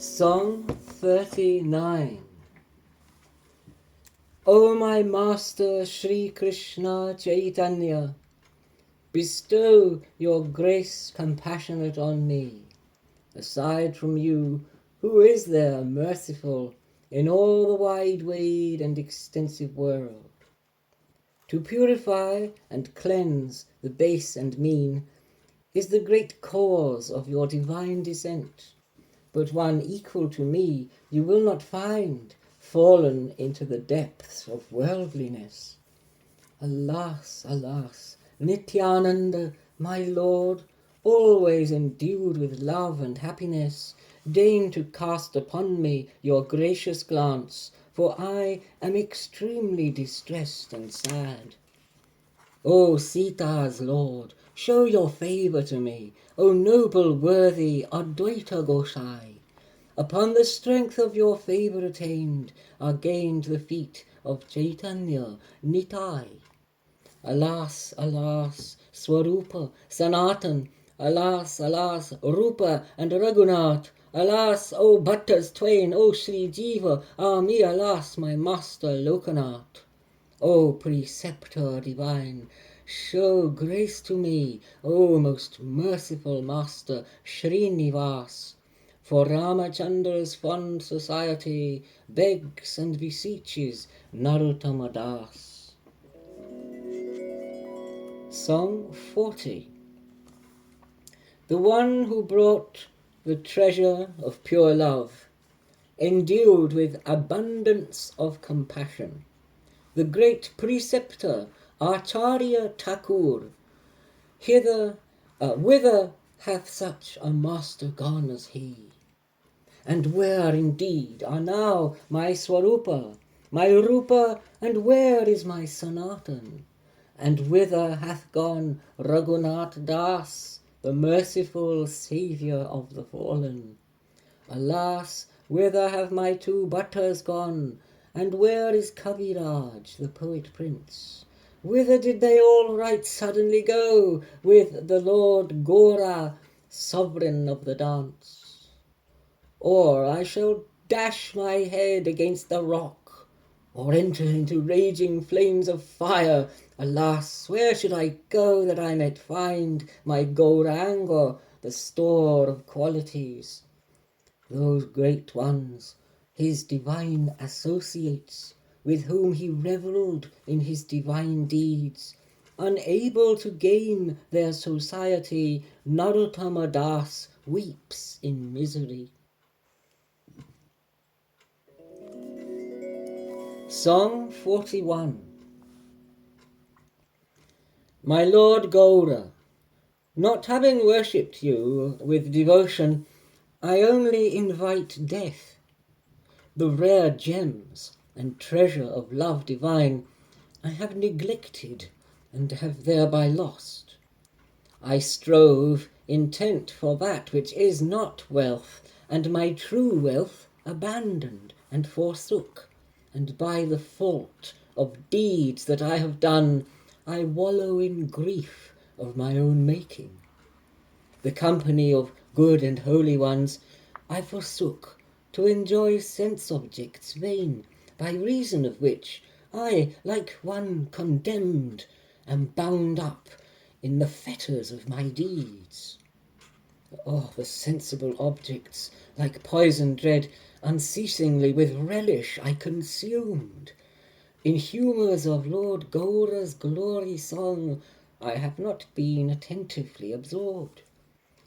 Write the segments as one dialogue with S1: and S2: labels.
S1: Song 39. O my Master Sri Krishna Chaitanya, bestow your grace compassionate on me. Aside from you, who is there merciful in all the wide and extensive world? To purify and cleanse the base and mean is the great cause of your divine descent. But one equal to me you will not find, fallen into the depths of worldliness. Alas, alas, Nityananda, my Lord, always endued with love and happiness, deign to cast upon me your gracious glance, for I am extremely distressed and sad. O Sita's Lord, show your favour to me, O noble, worthy Advaita Gosai. Upon the strength of your favour attained are gained the feet of Chaitanya Nitai. Alas, alas, Swarupa, Sanatan, alas, alas, Rupa and Raghunath, alas, O Bhattas twain, O Sri Jiva, ah me, alas, my master Lokanath. O preceptor divine, show grace to me, O most merciful master Srinivas. For Ramachandra's fond society begs and beseeches Narottama Das. Song 40. The one who brought the treasure of pure love, endued with abundance of compassion, the great preceptor Acharya Thakur, whither hath such a master gone as he? And where indeed are now my Swarupa, my Rupa, and where is my Sanatan? And whither hath gone Raghunath Das, the merciful saviour of the fallen? Alas, whither have my two Bhattas gone? And where is Kaviraj, the poet prince? Whither did they all right suddenly go with the Lord Gora, sovereign of the dance? Or I shall dash my head against the rock, or enter into raging flames of fire. Alas, where should I go that I might find my Gauranga, the store of qualities? Those great ones, his divine associates, with whom he revelled in his divine deeds, unable to gain their society, Narottama Das weeps in misery. Song 41. My Lord Gaura, not having worshipped you with devotion, I only invite death. The rare gems and treasure of love divine I have neglected and have thereby lost. I strove intent for that which is not wealth, and my true wealth abandoned and forsook, and by the fault of deeds that I have done, I wallow in grief of my own making. The company of good and holy ones I forsook to enjoy sense objects vain, by reason of which I, like one condemned, am bound up in the fetters of my deeds. Oh, the sensible objects, like poison dread, unceasingly with relish I consumed. In humours of Lord Gaura's glory song I have not been attentively absorbed.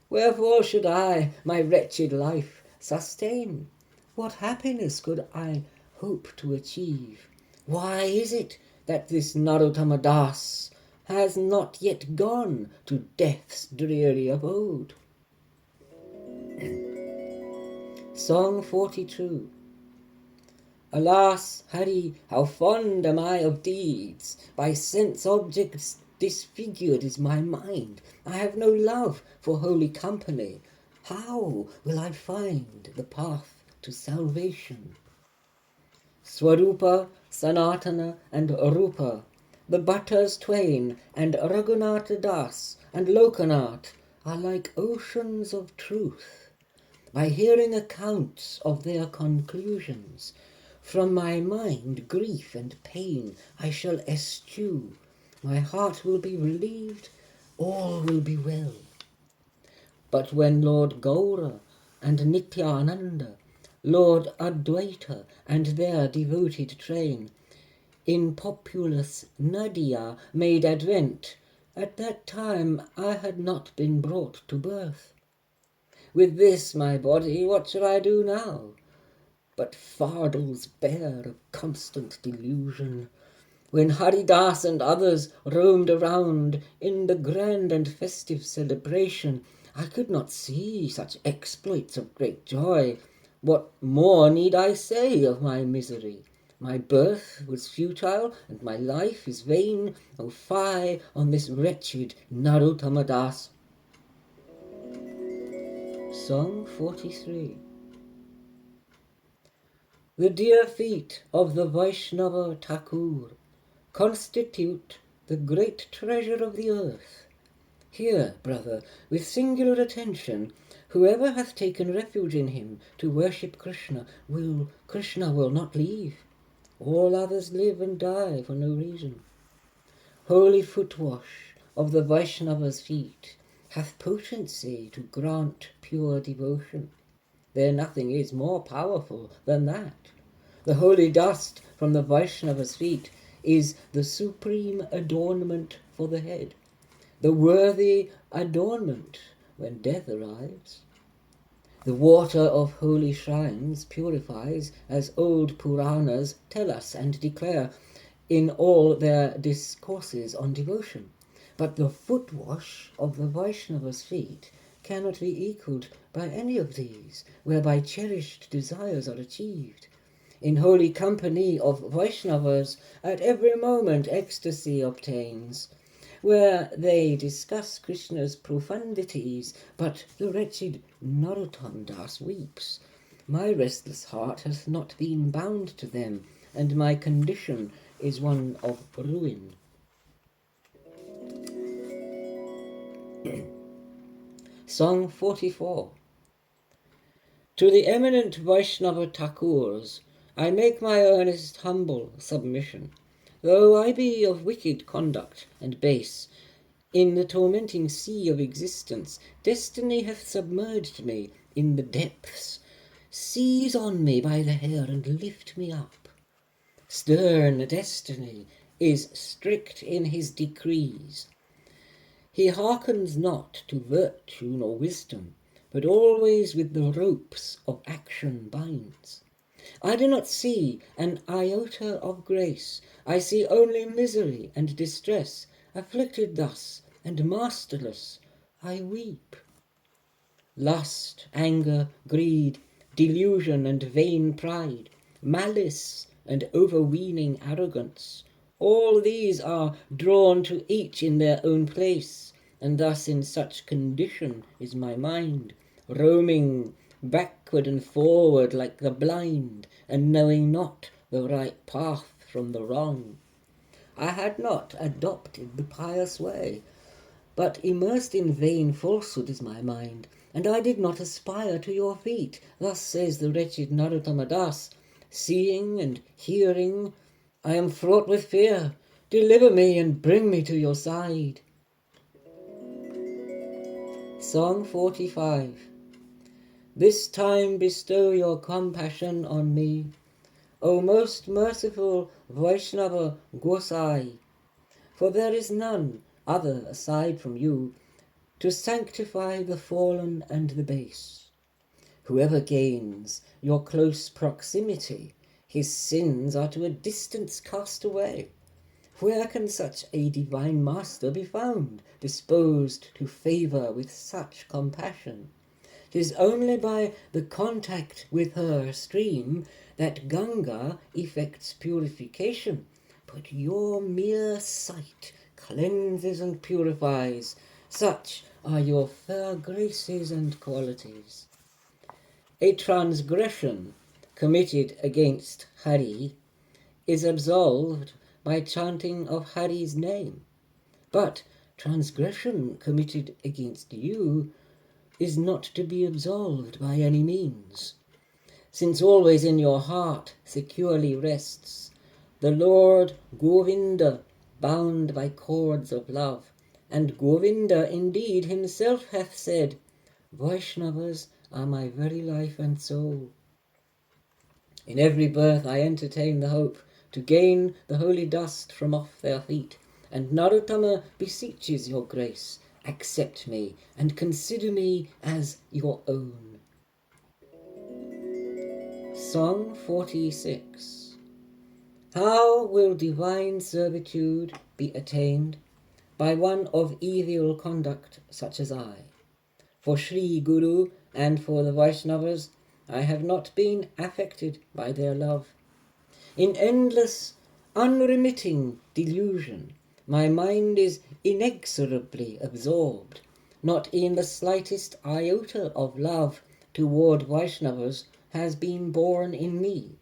S1: Wherefore should I my wretched life sustain? What happiness could I hope to achieve? Why is it that this Narottama Das has not yet gone to death's dreary abode? Song 42. Alas, Hari, how fond am I of deeds! By sense objects disfigured is my mind. I have no love for holy company. How will I find the path to salvation? Swarupa, Sanatana, and Rupa, the Bhattas twain, and Raghunath Das, and Lokanath, are like oceans of truth. by hearing accounts of their conclusions. From my mind grief and pain I shall eschew. My heart will be relieved, all will be well. But when Lord Gaura and Nityananda, Lord Advaita and their devoted train, in populous Nadia made advent, at that time I had not been brought to birth. With this my body, what shall I do now? But fardels bare of constant delusion. When Haridas and others roamed around in the grand and festive celebration, I could not see such exploits of great joy. What more need I say of my misery? My birth was futile, and my life is vain. O fie on this wretched Narottama Das. Song 43. The dear feet of the Vaishnava Thakur constitute the great treasure of the earth. Hear, brother, with singular attention, whoever hath taken refuge in him to worship Krishna will not leave. All others live and die for no reason. Holy footwash of the Vaishnava's feet hath potency to grant pure devotion. There nothing is more powerful than that. The holy dust from the Vaishnava's feet is the supreme adornment for the head, the worthy adornment when death arrives. The water of holy shrines purifies, as old Puranas tell us and declare in all their discourses on devotion. But the footwash of the Vaishnava's feet cannot be equalled by any of these, whereby cherished desires are achieved. In holy company of Vaishnavas, at every moment ecstasy obtains, where they discuss Krishna's profundities, but the wretched Narottama Das weeps. My restless heart hath not been bound to them, and my condition is one of ruin. Song 44. To the eminent Vaishnava Thakurs I make my earnest humble submission. Though I be of wicked conduct and base, in the tormenting sea of existence, destiny hath submerged me in the depths. Seize on me by the hair and lift me up. Stern destiny is strict in his decrees. He hearkens not to virtue nor wisdom, but always with the ropes of action binds. I do not see an iota of grace, I see only misery and distress. Afflicted thus and masterless, I weep. Lust, anger, greed, delusion and vain pride, malice and overweening arrogance, all these are drawn to each in their own place, and thus in such condition is my mind, roaming backward and forward like the blind, and knowing not the right path from the wrong. I had not adopted the pious way, but immersed in vain falsehood is my mind, and I did not aspire to your feet. Thus says the wretched Narottama Das, seeing and hearing, I am fraught with fear. Deliver me and bring me to your side. Song 45. This time bestow your compassion on me, O most merciful Vaishnava Gosai, for there is none other aside from you to sanctify the fallen and the base. Whoever gains your close proximity, his sins are to a distance cast away. Where can such a divine master be found, disposed to favour with such compassion? 'Tis only by the contact with her stream that Ganga effects purification, but your mere sight cleanses and purifies. Such are your fair graces and qualities. A transgression committed against Hari is absolved by chanting of Hari's name, but transgression committed against you is not to be absolved by any means, since always in your heart securely rests the Lord Govinda, bound by cords of love. And Govinda indeed himself hath said, Vaishnavas are my very life and soul. In every birth I entertain the hope to gain the holy dust from off their feet, and Narottama beseeches your grace, accept me and consider me as your own. Song 46. How will divine servitude be attained by one of evil conduct such as I? For Sri Guru and for the Vaishnavas I have not been affected by their love. In endless, unremitting delusion, my mind is inexorably absorbed. Not in the slightest iota of love toward Vaishnavas has been born in me.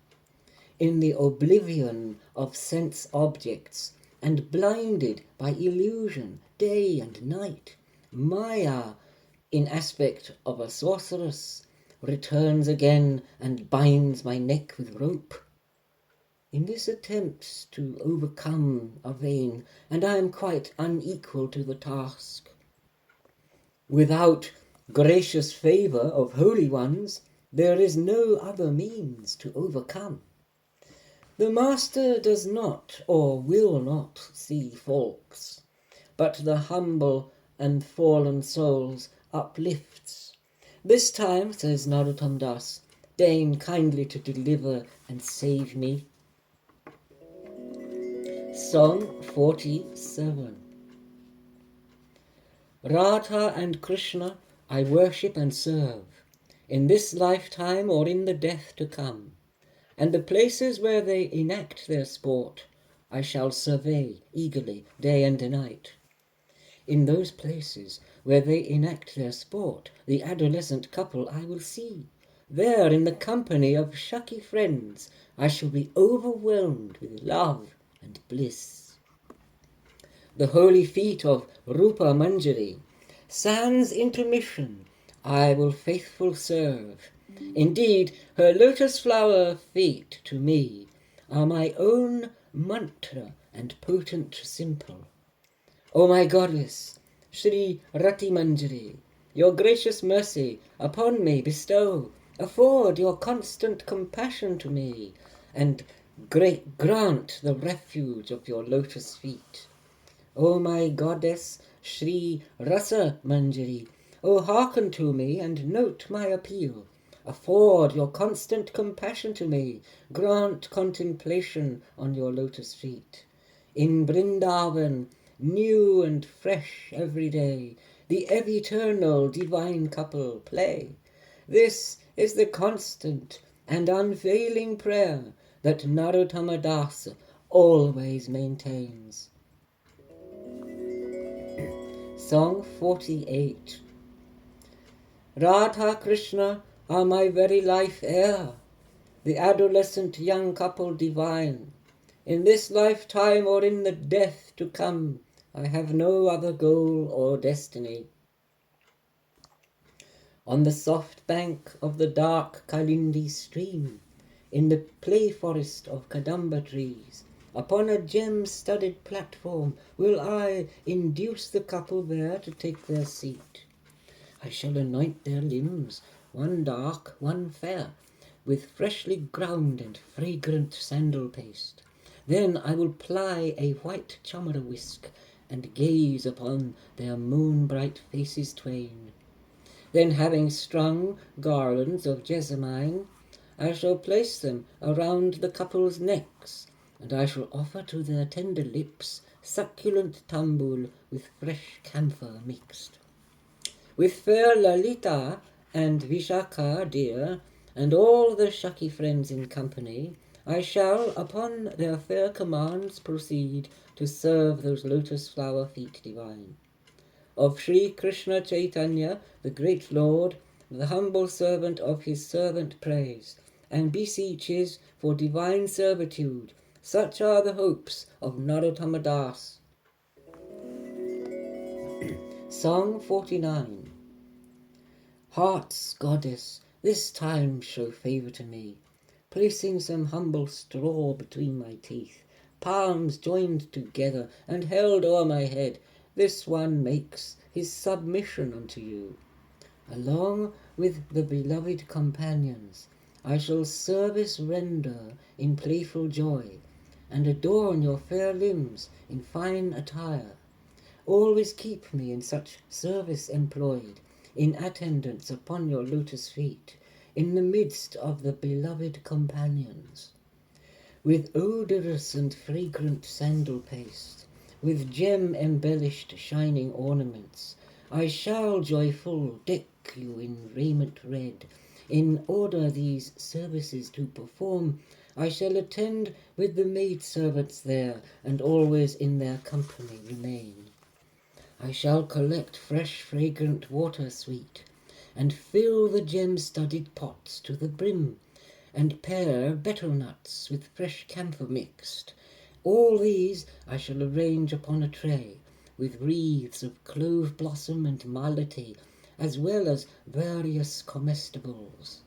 S1: In the oblivion of sense objects, and blinded by illusion day and night, Maya, in aspect of a sorceress, returns again and binds my neck with rope. In this attempt to overcome a vain, and I am quite unequal to the task. Without gracious favour of holy ones, there is no other means to overcome. The Master does not or will not see faults, but the humble and fallen souls uplifts. This time, says Narottama Das, deign kindly to deliver and save me. Song 47. Radha and Krishna I worship and serve, in this lifetime or in the death to come, and the places where they enact their sport I shall survey eagerly day and night. In those places where they enact their sport, the adolescent couple I will see. There, in the company of Shaki friends, I shall be overwhelmed with love and bliss. The holy feet of Rupa Manjari, sans intermission, I will faithful serve. Indeed, her lotus flower feet to me are my own mantra and potent simple. O my goddess, Sri Rati Manjari, your gracious mercy upon me bestow, afford your constant compassion to me, and grant the refuge of your lotus feet. O my goddess, Sri Rasa Manjari, O hearken to me and note my appeal. Afford your constant compassion to me, grant contemplation on your lotus feet. In Vrindavan, new and fresh every day, the eternal divine couple play. This is the constant and unfailing prayer that Narottama Das always maintains. Song 48. Radha Krishna are my very life heir, the adolescent young couple divine. In this lifetime or in the death to come, I have no other goal or destiny. On the soft bank of the dark Kalindi stream, in the play forest of Kadamba trees, upon a gem-studded platform will I induce the couple there to take their seat. I shall anoint their limbs, one dark, one fair, with freshly ground and fragrant sandal paste. Then I will ply a white chamara whisk, and gaze upon their moon-bright faces twain. Then, having strung garlands of jessamine, I shall place them around the couple's necks, and I shall offer to their tender lips succulent tambul with fresh camphor mixed. With fair Lalita and Vishaka dear, and all the Shaki friends in company, I shall upon their fair commands proceed to serve those lotus flower feet divine. Of Sri Krishna Chaitanya, the great Lord, the humble servant of his servant prays, and beseeches for divine servitude. Such are the hopes of Narottama Das. Song 49. Heart's goddess, this time show favour to me, placing some humble straw between my teeth, palms joined together and held o'er my head, this one makes his submission unto you. Along with the beloved companions, I shall service render in playful joy, and adorn your fair limbs in fine attire. Always keep me in such service employed, in attendance upon your lotus feet, in the midst of the beloved companions. With odorous and fragrant sandal paste, with gem-embellished shining ornaments, I shall, joyful, deck you in raiment red. In order these services to perform, I shall attend with the maidservants there, and always in their company remain. I shall collect fresh fragrant water sweet, and fill the gem-studded pots to the brim, and pair betel nuts with fresh camphor mixed. All these I shall arrange upon a tray, with wreaths of clove blossom and malati, as well as various comestibles.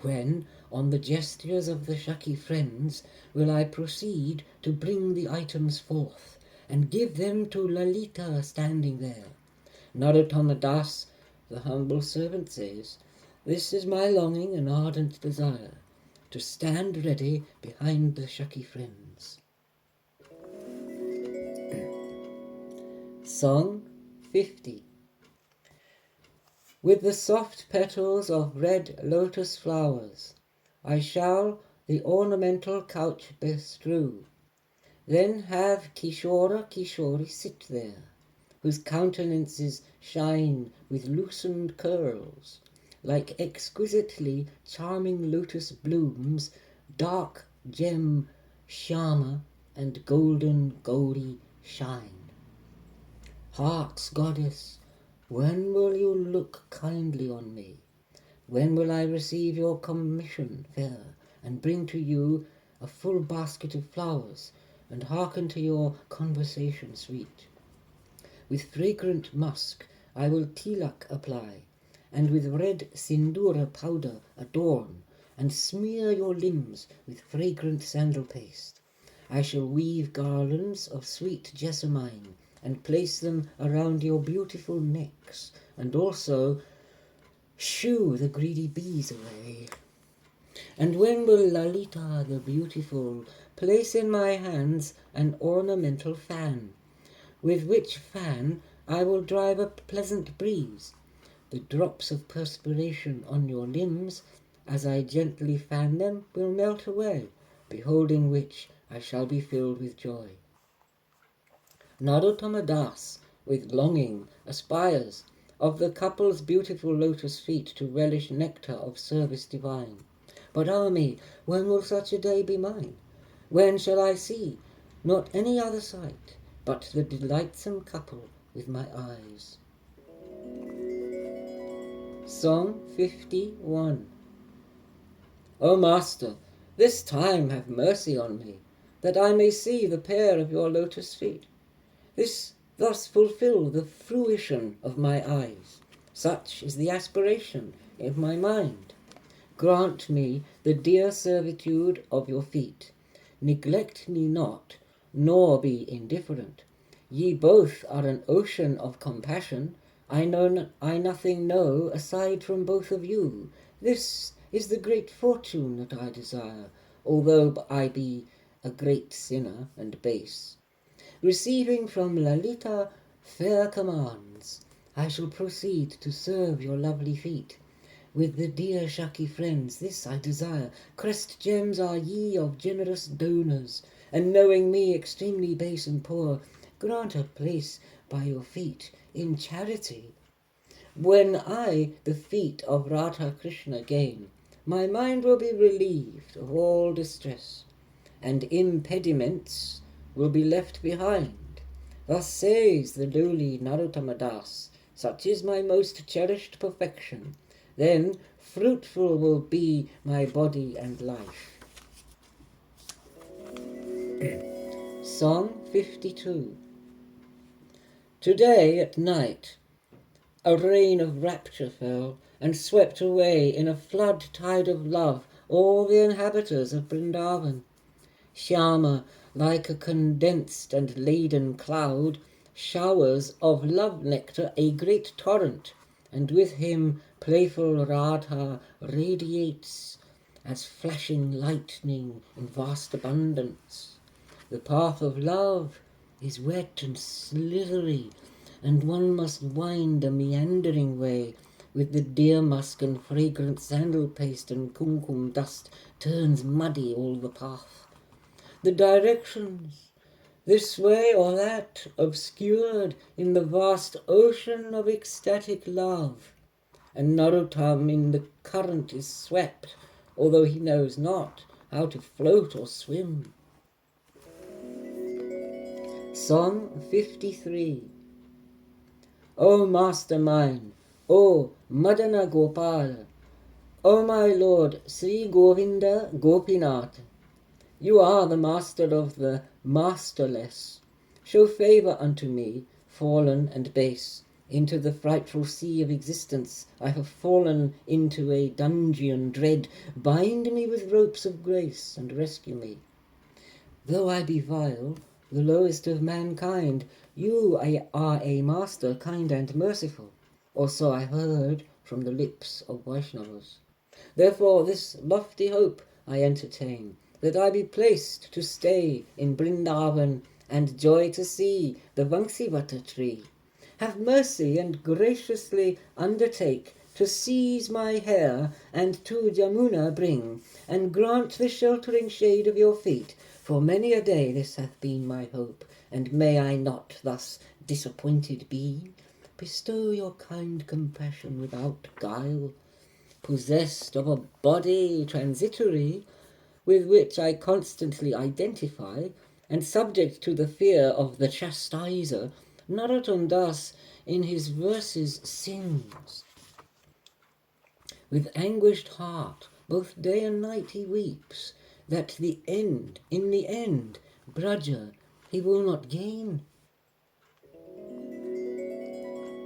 S1: When, on the gestures of the Shaki friends, will I proceed to bring the items forth, and give them to Lalita standing there. Narottama Das, the humble servant, says, "This is my longing and ardent desire, to stand ready behind the Shaki friends." Song 50. With the soft petals of red lotus flowers, I shall the ornamental couch bestrew, then have Kishora Kishori sit there, whose countenances shine with loosened curls, like exquisitely charming lotus blooms, dark gem shyama and golden gauri shine. Heart's goddess, when will you look kindly on me? When will I receive your commission fair, and bring to you a full basket of flowers, and hearken to your conversation sweet? With fragrant musk I will tilak apply, and with red sindura powder adorn, and smear your limbs with fragrant sandal paste. I shall weave garlands of sweet jessamine, and place them around your beautiful necks, and also shoo the greedy bees away. And when will Lalita the beautiful place in my hands an ornamental fan, with which fan I will drive a pleasant breeze? The drops of perspiration on your limbs, as I gently fan them, will melt away, beholding which I shall be filled with joy. Narottama Das, with longing, aspires of the couple's beautiful lotus feet to relish nectar of service divine. But ah me, when will such a day be mine? When shall I see, not any other sight, but the delightsome couple with my eyes? Song 51. O Master, this time have mercy on me, that I may see the pair of your lotus feet. Thus fulfill the fruition of my eyes. Such is the aspiration of my mind. Grant me the dear servitude of your feet. Neglect me not, nor be indifferent. Ye both are an ocean of compassion. I nothing know aside from both of you. This is the great fortune that I desire, although I be a great sinner and base. Receiving from Lalita fair commands, I shall proceed to serve your lovely feet. With the dear Shaki friends, this I desire. Crest gems are ye of generous donors, and knowing me extremely base and poor, grant a place by your feet in charity. When I the feet of Radha Krishna gain, my mind will be relieved of all distress, and impediments will be left behind. Thus says the lowly Narottama Das, such is my most cherished perfection. Then fruitful will be my body and life. Song 52. Today at night a rain of rapture fell, and swept away in a flood tide of love all the inhabitants of Vrindavan. Shyama, like a condensed and laden cloud, showers of love nectar a great torrent, and with him playful Radha radiates as flashing lightning in vast abundance. The path of love is wet and slithery, and one must wind a meandering way with the deer musk and fragrant sandal paste and kumkum dust turns muddy all the path. The directions, this way or that, obscured in the vast ocean of ecstatic love, and Narottama in the current is swept, although he knows not how to float or swim. Song 53. O Master mine, O Madana Gopala, O my Lord Sri Govinda Gopinath, you are the Master of the masterless. Show favour unto me, fallen and base. Into the frightful sea of existence I have fallen into a dungeon dread. Bind me with ropes of grace and rescue me. Though I be vile, the lowest of mankind, you are a master kind and merciful, or so I heard from the lips of Vaishnavas. Therefore this lofty hope I entertain, that I be placed to stay in Vrindavan and joy to see the Vangsivata tree. Have mercy and graciously undertake to seize my hair and to Jamuna bring, and grant the sheltering shade of your feet, for many a day this hath been my hope, and may I not thus disappointed be. Bestow your kind compassion without guile, possessed of a body transitory, with which I constantly identify, and subject to the fear of the chastiser, Narottama Das in his verses sings. With anguished heart, both day and night he weeps, that in the end, Braja he will not gain.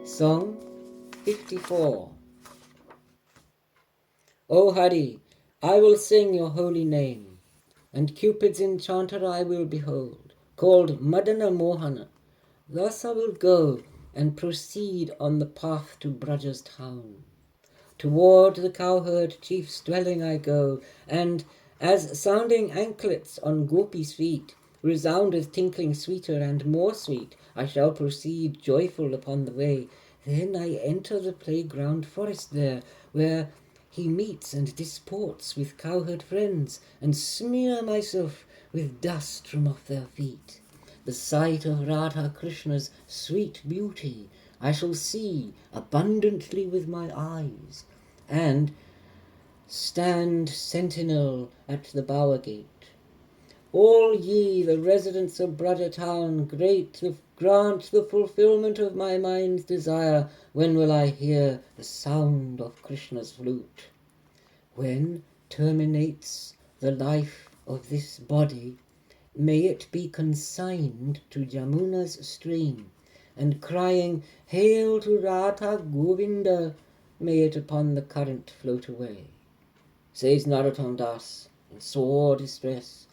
S1: Song 54. O Hari, I will sing your holy name, and Cupid's enchanter I will behold, called Madana Mohana. Thus I will go and proceed on the path to Braja's town. Toward the cowherd chief's dwelling I go, and as sounding anklets on Gopi's feet resoundeth tinkling sweeter and more sweet, I shall proceed joyful upon the way. Then I enter the playground forest there, where he meets and disports with cowherd friends, and smear myself with dust from off their feet. The sight of Radha Krishna's sweet beauty I shall see abundantly with my eyes, and stand sentinel at the bower gate. All ye, the residents of Braja town, grant the fulfilment of my mind's desire. When will I hear the sound of Krishna's flute? When terminates the life of this body, may it be consigned to Jamuna's stream, and crying, Hail to Radha Govinda, may it upon the current float away. Says Narottama Das in sore distress,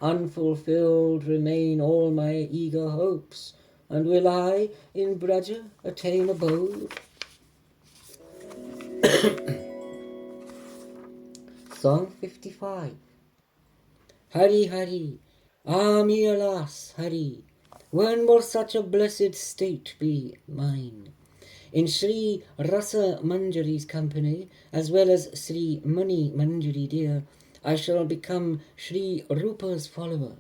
S1: unfulfilled remain all my eager hopes, and will I in Braja attain abode? Song 55. Hari Hari, ah me alas, Hari, when will such a blessed state be mine? In Sri Rasa Manjari's company, as well as Sri Mani Manjari dear, I shall become Sri Rupa's follower.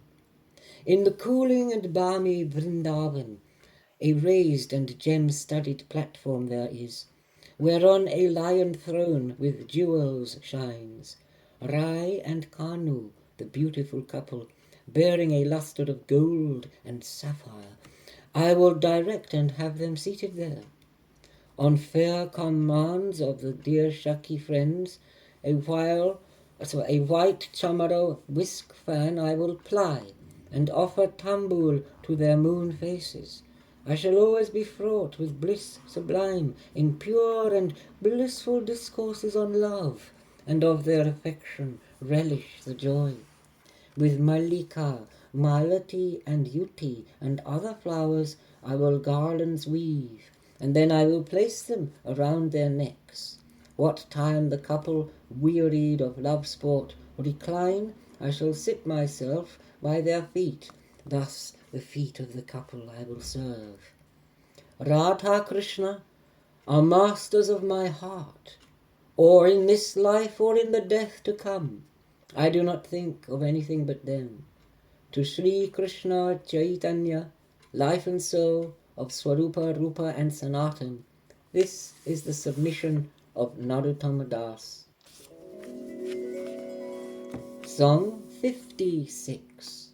S1: In the cooling and balmy Vrindavan, a raised and gem-studded platform there is, whereon a lion throne with jewels shines. Rai and Kanu, the beautiful couple, bearing a lustre of gold and sapphire, I will direct and have them seated there. On fair commands of the dear Shaki friends, a white chamaro whisk fan I will ply, and offer tambul to their moon faces. I shall always be fraught with bliss sublime, in pure and blissful discourses on love, and of their affection relish the joy. With Malika, Malati, and Yuti, and other flowers, I will garlands weave, and then I will place them around their necks. What time the couple, wearied of love sport, recline, I shall sit myself by their feet. Thus the feet of the couple I will serve. Radha Krishna are masters of my heart, or in this life or in the death to come. I do not think of anything but them. To Sri Krishna Chaitanya, life and soul of Swarupa, Rupa and Sanatan, this is the submission of Narottama Das. Song 56.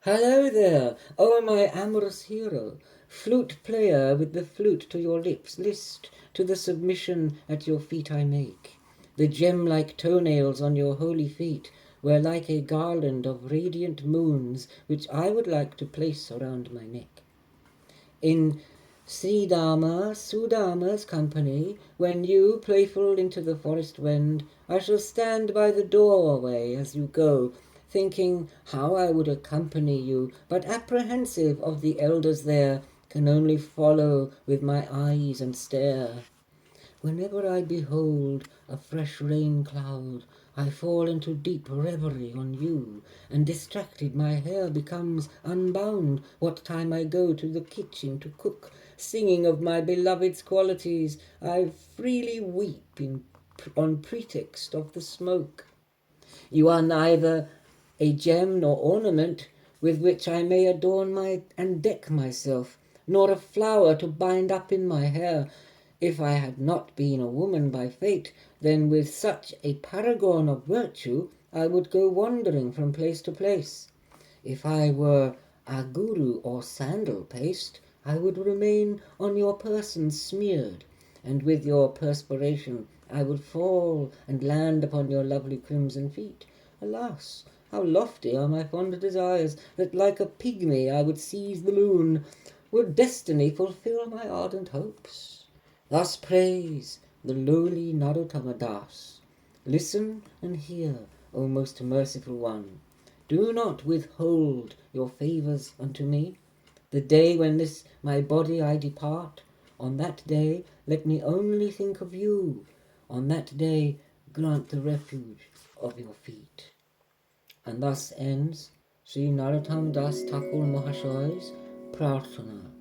S1: Hello there, O my amorous hero, flute player with the flute to your lips, list to the submission at your feet I make. The gem-like toenails on your holy feet were like a garland of radiant moons, which I would like to place around my neck. In Sridama, Sudama's company, when you, playful, into the forest wend, I shall stand by the doorway as you go, thinking how I would accompany you, but apprehensive of the elders there, can only follow with my eyes and stare. Whenever I behold a fresh rain cloud, I fall into deep reverie on you, and distracted my hair becomes unbound what time I go to the kitchen to cook, singing of my beloved's qualities, I freely weep on pretext of the smoke. You are neither a gem nor ornament with which I may adorn and deck myself, nor a flower to bind up in my hair. If I had not been a woman by fate, then with such a paragon of virtue I would go wandering from place to place. If I were aguru or sandal paste, I would remain on your person smeared, and with your perspiration I would fall and land upon your lovely crimson feet. Alas, how lofty are my fond desires, that like a pygmy I would seize the moon. Would destiny fulfill my ardent hopes? Thus prays the lowly Narottama Das. Listen and hear, O most merciful one. Do not withhold your favours unto me. The day when this my body I depart, on that day let me only think of you. On that day grant the refuge of your feet. And thus ends Sri Narottama Das Thakur Mahashay's Prarthana.